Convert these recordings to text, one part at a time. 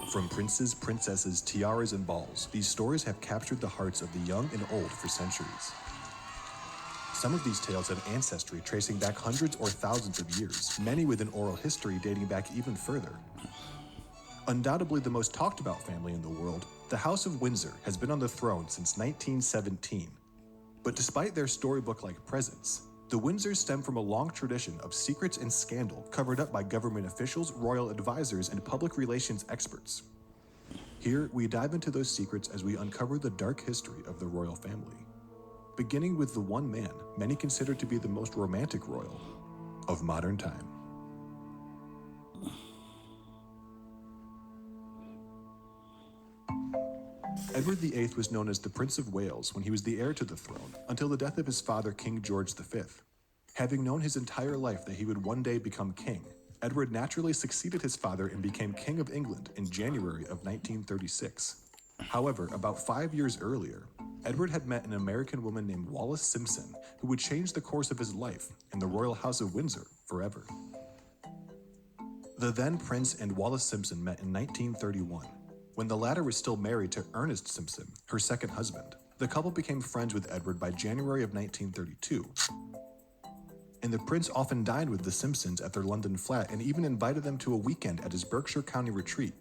From princes, princesses, tiaras, and balls, these stories have captured the hearts of the young and old for centuries. Some of these tales have ancestry tracing back hundreds or thousands of years, many with an oral history dating back even further. Undoubtedly the most talked about family in the world, the House of Windsor has been on the throne since 1917. But despite their storybook-like presence, the Windsors stem from a long tradition of secrets and scandal covered up by government officials, royal advisors, and public relations experts. Here, we dive into those secrets as we uncover the dark history of the royal family. Beginning with the one man many consider to be the most romantic royal of modern time. Edward VIII was known as the Prince of Wales when he was the heir to the throne, until the death of his father, King George V. Having known his entire life that he would one day become king, Edward naturally succeeded his father and became King of England in January of 1936. However, about 5 years earlier, Edward had met an American woman named Wallis Simpson, who would change the course of his life in the royal House of Windsor forever. The then Prince and Wallis Simpson met in 1931. When the latter was still married to Ernest Simpson, her second husband, the couple became friends with Edward by January of 1932. And the prince often dined with the Simpsons at their London flat and even invited them to a weekend at his Berkshire County retreat.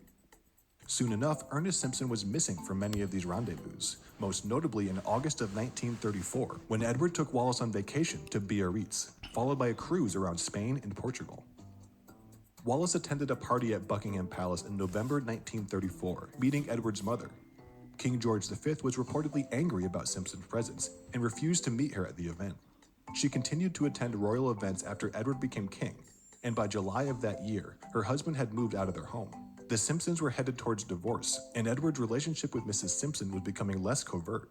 Soon enough, Ernest Simpson was missing from many of these rendezvous, most notably in August of 1934, when Edward took Wallis on vacation to Biarritz, followed by a cruise around Spain and Portugal. Wallis attended a party at Buckingham Palace in November 1934, meeting Edward's mother. King George V was reportedly angry about Simpson's presence and refused to meet her at the event. She continued to attend royal events after Edward became king, and by July of that year, her husband had moved out of their home. The Simpsons were headed towards divorce, and Edward's relationship with Mrs. Simpson was becoming less covert.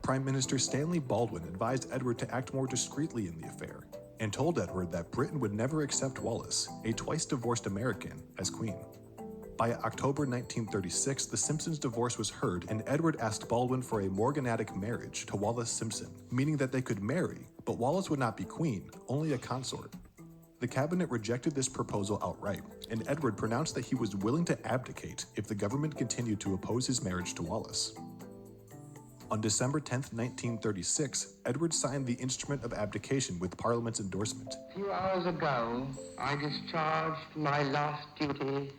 Prime Minister Stanley Baldwin advised Edward to act more discreetly in the affair, and told Edward that Britain would never accept Wallis, a twice-divorced American, as queen. By October 1936, the Simpsons' divorce was heard, and Edward asked Baldwin for a morganatic marriage to Wallis Simpson, meaning that they could marry, but Wallis would not be queen, only a consort. The cabinet rejected this proposal outright, and Edward pronounced that he was willing to abdicate if the government continued to oppose his marriage to Wallis. On December 10, 1936, Edward signed the Instrument of Abdication with Parliament's endorsement. A few hours ago, I discharged my last duty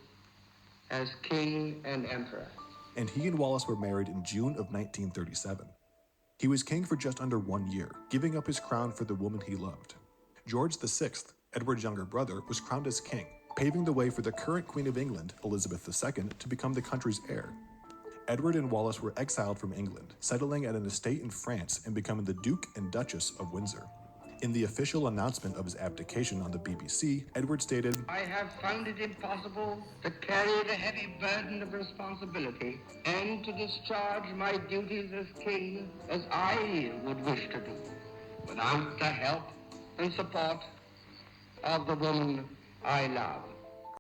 as King and Emperor. And he and Wallis were married in June of 1937. He was king for just under 1 year, giving up his crown for the woman he loved. George VI, Edward's younger brother, was crowned as king, paving the way for the current Queen of England, Elizabeth II, to become the country's heir. Edward and Wallis were exiled from England, settling at an estate in France and becoming the Duke and Duchess of Windsor. In the official announcement of his abdication on the BBC, Edward stated, I have found it impossible to carry the heavy burden of responsibility and to discharge my duties as king as I would wish to do, without the help and support of the woman I love.